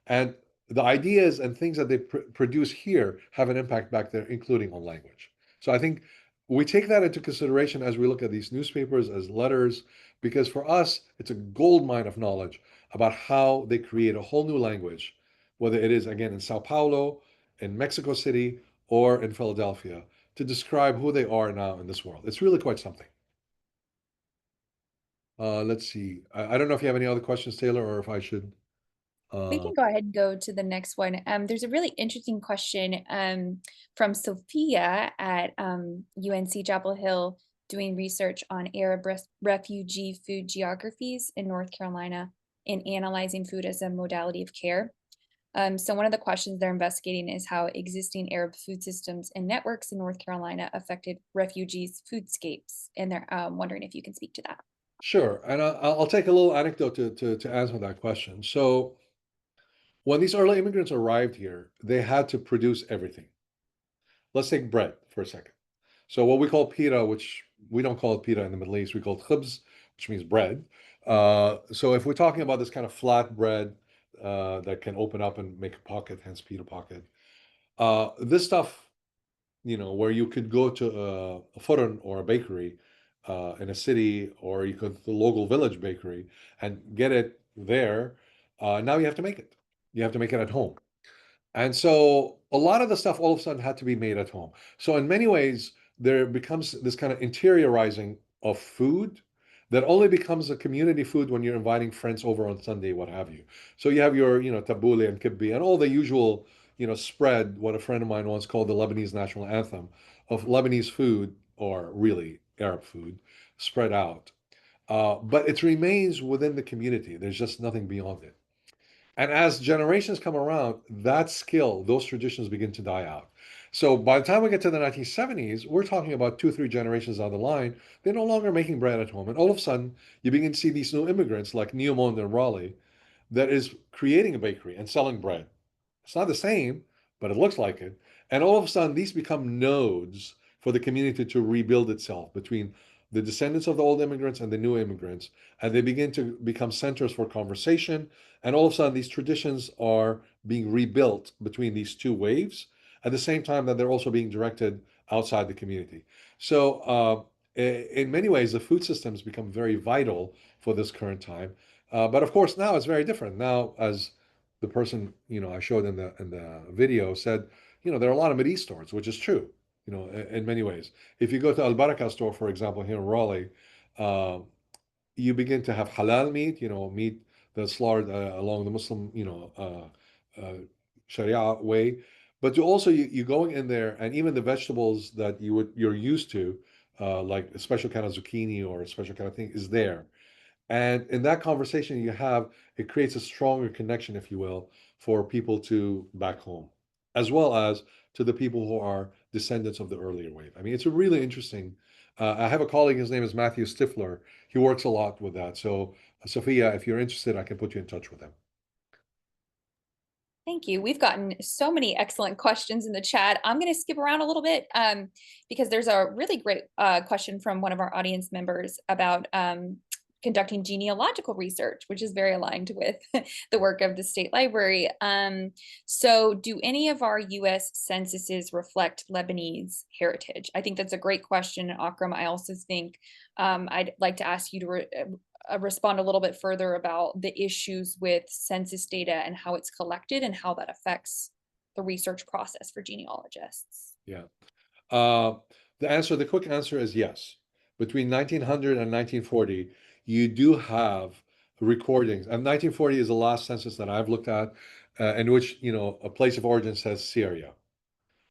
and the ideas and things that they produce here have an impact back there, including on language. So I think we take that into consideration as we look at these newspapers as letters, because for us it's a gold mine of knowledge about how they create a whole new language, whether it is again in Sao Paulo, in Mexico City, or in Philadelphia, to describe who they are now in this world. It's really quite something. Let's see. I don't know if you have any other questions, Taylor, or if I should. We can go ahead and go to the next one. There's a really interesting question from Sophia at UNC Chapel Hill, doing research on Arab refugee food geographies in North Carolina and analyzing food as a modality of care. So one of the questions they're investigating is how existing Arab food systems and networks in North Carolina affected refugees' foodscapes, and they're wondering if you can speak to that. Sure, and I'll take a little anecdote to answer that question. So when these early immigrants arrived here, they had to produce everything. Let's take bread for a second. So what we call pita, which we don't call it pita in the Middle East, we call it khubz, which means bread. So if we're talking about this kind of flat bread that can open up and make a pocket, hence pita pocket, this stuff, where you could go to a furun or a bakery in a city, or you could the local village bakery and get it there. Now you have to make it. You have to make it at home. And so a lot of the stuff all of a sudden had to be made at home. So in many ways, there becomes this kind of interiorizing of food that only becomes a community food when you're inviting friends over on Sunday, what have you. So you have your, tabbouleh and kibbi and all the usual, spread, what a friend of mine once called the Lebanese national anthem of Lebanese food, or really Arab food, spread out. But it remains within the community. There's just nothing beyond it. And as generations come around, that skill, those traditions begin to die out. So by the time we get to the 1970s, we're talking about 2, 3 generations down the line. They're no longer making bread at home. And all of a sudden, you begin to see these new immigrants like Neomond and Raleigh that is creating a bakery and selling bread. It's not the same, but it looks like it. And all of a sudden, these become nodes for the community to rebuild itself between the descendants of the old immigrants and the new immigrants. And they begin to become centers for conversation. And all of a sudden, these traditions are being rebuilt between these two waves at the same time that they're also being directed outside the community. So, in many ways, the food systems become very vital for this current time. But of course, now it's very different. Now, as the person I showed in the video said, there are a lot of Mideast stores, which is true, in many ways. If you go to Al Baraka store, for example, here in Raleigh, uh, you begin to have halal meat, meat that's slaughtered along the Muslim, Sharia way. But you going in there, and even the vegetables that you're used to, like a special kind of zucchini or a special kind of thing, is there. And in that conversation you have, it creates a stronger connection, if you will, for people to back home, as well as to the people who are descendants of the earlier wave. I mean, it's a really interesting. I have a colleague, his name is Matthew Stifler. He works a lot with that. So, Sophia, if you're interested, I can put you in touch with him. Thank you. We've gotten so many excellent questions in the chat. I'm going to skip around a little bit because there's a really great question from one of our audience members about conducting genealogical research, which is very aligned with the work of the State Library. So do any of our US censuses reflect Lebanese heritage? I think that's a great question, Akram. I also think I'd like to ask you to respond a little bit further about the issues with census data and how it's collected and how that affects the research process for genealogists. Yeah. The quick answer is yes. Between 1900 and 1940, you do have recordings. And 1940 is the last census that I've looked at, in which, a place of origin says Syria.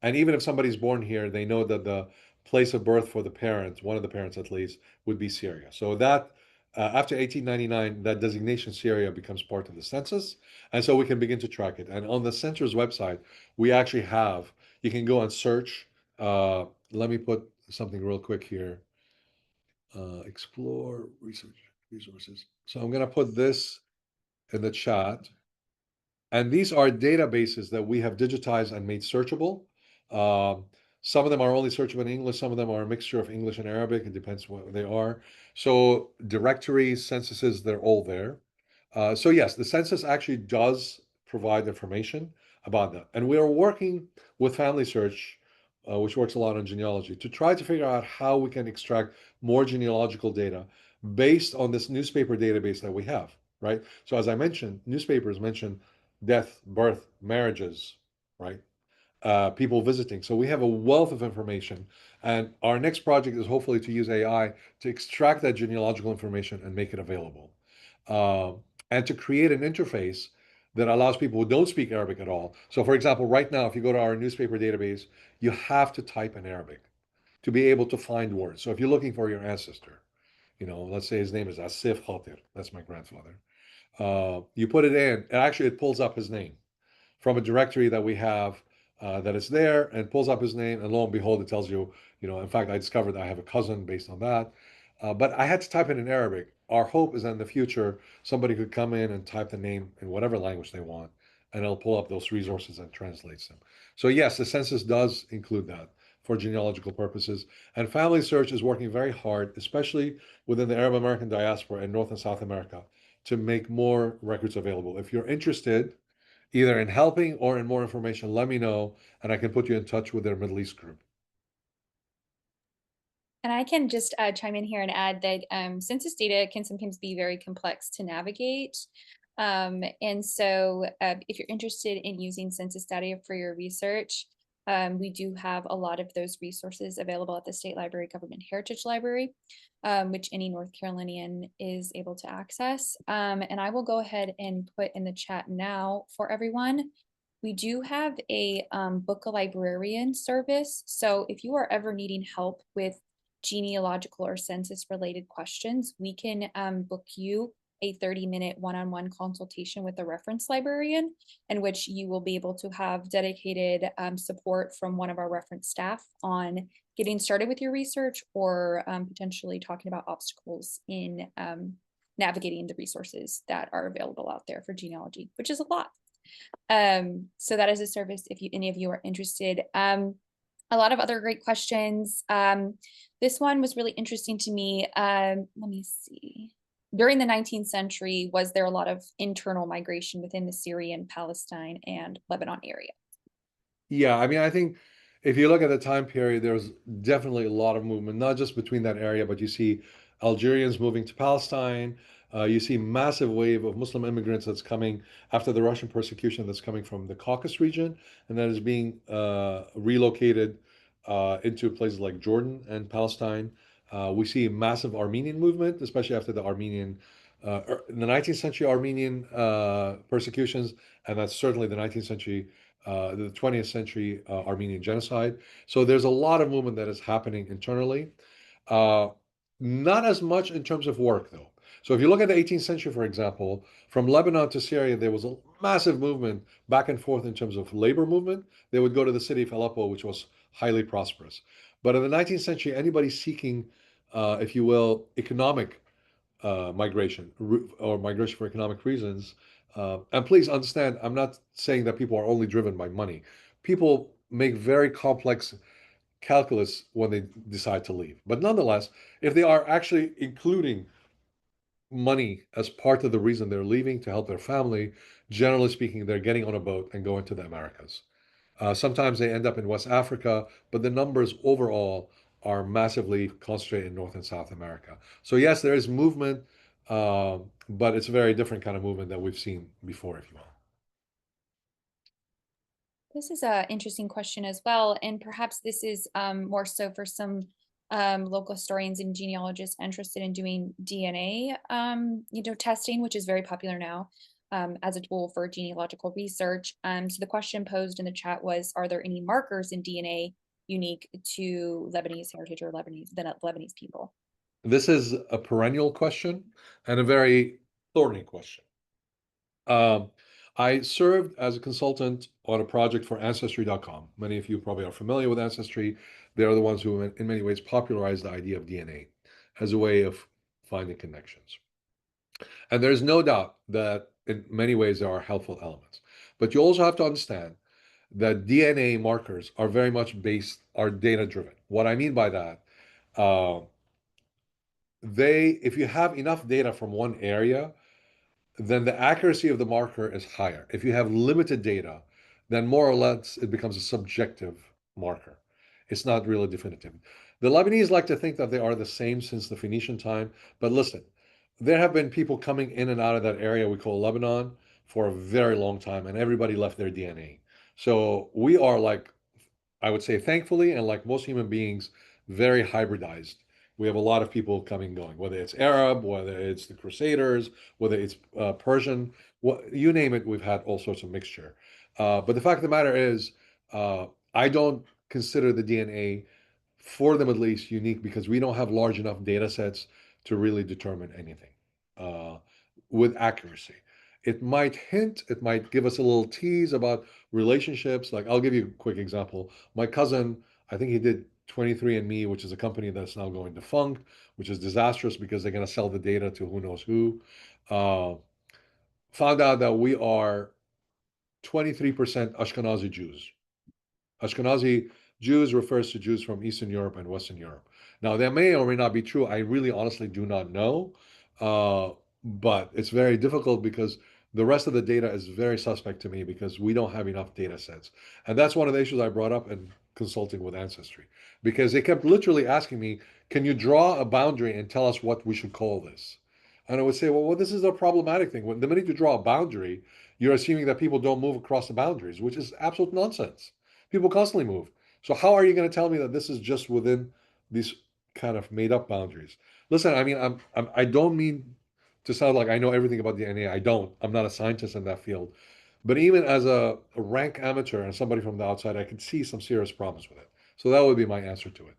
And even if somebody's born here, they know that the place of birth for the parents, one of the parents at least, would be Syria. So that after 1899, that designation Syria becomes part of the census. And so we can begin to track it. And on the census website, we actually have, you can go and search. Let me put something real quick here. Explore research resources. So I'm going to put this in the chat. And these are databases that we have digitized and made searchable. Some of them are only searchable in English. Some of them are a mixture of English and Arabic. It depends what they are. So directories, censuses, they're all there. So yes, the census actually does provide information about that. And we are working with Family Search, which works a lot on genealogy, to try to figure out how we can extract more genealogical data based on this newspaper database that we have, right? So as I mentioned, newspapers mention death, birth, marriages, right? People visiting. So we have a wealth of information. And our next project is hopefully to use AI to extract that genealogical information and make it available. And to create an interface that allows people who don't speak Arabic at all. So for example, right now, if you go to our newspaper database, you have to type in Arabic to be able to find words. So if you're looking for your ancestor, let's say his name is Akram Khater. That's my grandfather. You put it in, and actually it pulls up his name. from a directory that we have that it's there, and pulls up his name, and lo and behold, it tells you, in fact, I discovered that I have a cousin based on that. But I had to type it in Arabic. Our hope is that in the future, somebody could come in and type the name in whatever language they want, and it'll pull up those resources and translates them. So yes, the census does include that for genealogical purposes. And Family Search is working very hard, especially within the Arab American diaspora in North and South America, to make more records available. If you're interested, either in helping or in more information, let me know, and I can put you in touch with their Middle East group. And I can just chime in here and add that census data can sometimes be very complex to navigate. And so if you're interested in using census data for your research, we do have a lot of those resources available at the State Library Government Heritage Library, which any North Carolinian is able to access. And I will go ahead and put in the chat now for everyone. We do have a book a librarian service. So if you are ever needing help with genealogical or census related questions, we can book you a 30-minute one-on-one consultation with a reference librarian, in which you will be able to have dedicated support from one of our reference staff on getting started with your research, or potentially talking about obstacles in navigating the resources that are available out there for genealogy, which is a lot. So that is a service if any of you are interested. A lot of other great questions. This one was really interesting to me. Let me see. During the 19th century, was there a lot of internal migration within the Syrian, Palestine, and Lebanon area? Yeah, I mean, I think if you look at the time period, there's definitely a lot of movement, not just between that area, but you see Algerians moving to Palestine. You see massive wave of Muslim immigrants that's coming after the Russian persecution that's coming from the Caucasus region, and that is being relocated into places like Jordan and Palestine. We see a massive Armenian movement, especially after the in the 19th century Armenian persecutions, and that's certainly the 19th century the 20th century Armenian genocide. So there's a lot of movement that is happening internally. Uh, Not as much in terms of work, though. So if you look at the 18th century, for example, from Lebanon to Syria, there was a massive movement back and forth in terms of labor movement. They would go to the city of Aleppo, which was highly prosperous. But in the 19th century, anybody seeking, if you will, economic migration or migration for economic reasons. And please understand, I'm not saying that people are only driven by money. People make very complex calculus when they decide to leave. But nonetheless, if they are actually including money as part of the reason they're leaving to help their family, generally speaking, they're getting on a boat and going to the Americas. Sometimes they end up in West Africa, but the numbers overall are massively concentrated in North and South America. So yes, there is movement, but it's a very different kind of movement that we've seen before, if you will. This is an interesting question as well, and perhaps this is more so for some local historians and genealogists interested in doing DNA, testing, which is very popular now as a tool for genealogical research. So the question posed in the chat was, are there any markers in DNA unique to Lebanese heritage or Lebanese people? This is a perennial question and a very thorny question. I served as a consultant on a project for Ancestry.com. Many of you probably are familiar with Ancestry. They're the ones who, in many ways, popularized the idea of DNA as a way of finding connections. And there's no doubt that in many ways there are helpful elements. But you also have to understand that DNA markers are very much are data driven. What I mean by that, if you have enough data from one area, then the accuracy of the marker is higher. If you have limited data, then more or less it becomes a subjective marker. It's not really definitive. The Lebanese like to think that they are the same since the Phoenician time, but listen, there have been people coming in and out of that area we call Lebanon for a very long time, and everybody left their DNA. So we are, like, I would say, thankfully, and like most human beings, very hybridized. We have a lot of people coming and going, whether it's Arab, whether it's the Crusaders, whether it's Persian, you name it, we've had all sorts of mixture. But the fact of the matter is, I don't consider the DNA, for them at least, unique because we don't have large enough data sets to really determine anything with accuracy. it might hint, it might give us a little tease about relationships. Like, I'll give you a quick example. My cousin, I think he did 23andMe, which is a company that's now going defunct, which is disastrous because they're going to sell the data to who knows who. Found out that we are 23% Ashkenazi Jews. Ashkenazi Jews refers to Jews from Eastern Europe and Western Europe. Now, that may or may not be true. I really honestly do not know. But it's very difficult because the rest of the data is very suspect to me because we don't have enough data sets. And that's one of the issues I brought up in consulting with Ancestry, because they kept literally asking me, can you draw a boundary and tell us what we should call this? And I would say, well, this is a problematic thing. When the minute you draw a boundary, you're assuming that people don't move across the boundaries, which is absolute nonsense. People constantly move. So how are you going to tell me that this is just within these kind of made up boundaries? Listen, I mean, I don't mean to sound like I know everything about DNA. I don't. I'm not a scientist in that field. But even as a rank amateur and somebody from the outside, I could see some serious problems with it. So that would be my answer to it.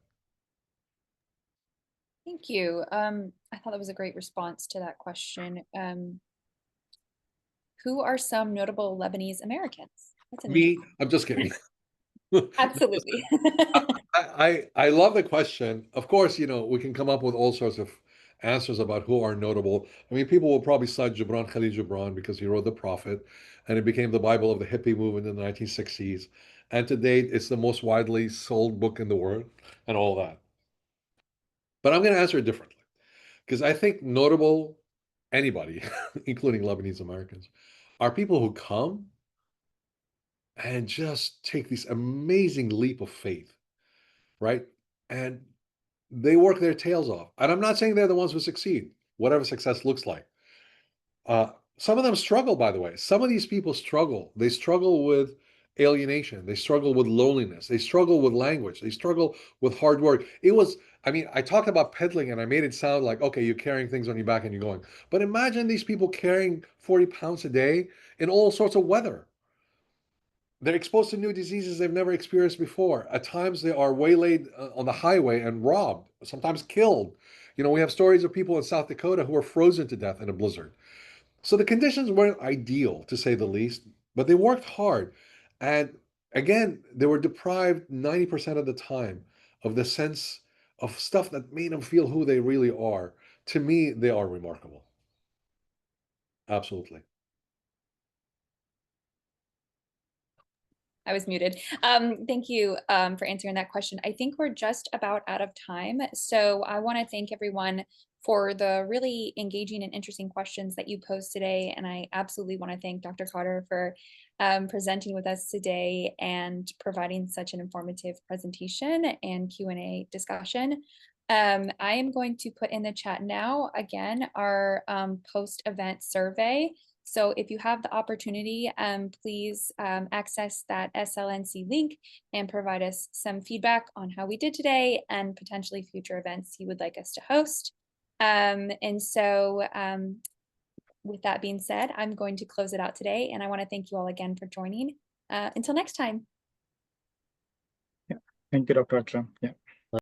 Thank you. I thought that was a great response to that question. Who are some notable Lebanese Americans? That's an Me, I'm just kidding. Absolutely. I love the question. Of course, we can come up with all sorts of answers about who are notable. I mean, people will probably cite Gibran Khalil Gibran because he wrote The Prophet, and it became the Bible of the hippie movement in the 1960s. And to date, it's the most widely sold book in the world and all that. But I'm going to answer it differently because I think notable anybody, including Lebanese Americans, are people who come and just take this amazing leap of faith, right? And they work their tails off. And I'm not saying they're the ones who succeed, whatever success looks like. Some of them struggle, by the way. Some of these people struggle. They struggle with alienation. They struggle with loneliness. They struggle with language. They struggle with hard work. I talked about peddling and I made it sound like, okay, you're carrying things on your back and you're going. But imagine these people carrying 40 pounds a day in all sorts of weather. They're exposed to new diseases they've never experienced before. At times, they are waylaid on the highway and robbed, sometimes killed. We have stories of people in South Dakota who were frozen to death in a blizzard. So the conditions weren't ideal, to say the least, but they worked hard. And again, they were deprived 90% of the time of the sense of stuff that made them feel who they really are. To me, they are remarkable. Absolutely. I was muted. Thank you for answering that question. I think we're just about out of time. So I want to thank everyone for the really engaging and interesting questions that you posed today. And I absolutely want to thank Dr. Khater for presenting with us today and providing such an informative presentation and Q&A discussion. I am going to put in the chat now, again, our post-event survey. So if you have the opportunity, please access that SLNC link and provide us some feedback on how we did today and potentially future events you would like us to host. With that being said, I'm going to close it out today, and I want to thank you all again for joining. Until next time. Yeah, thank you, Dr. Akram. Yeah.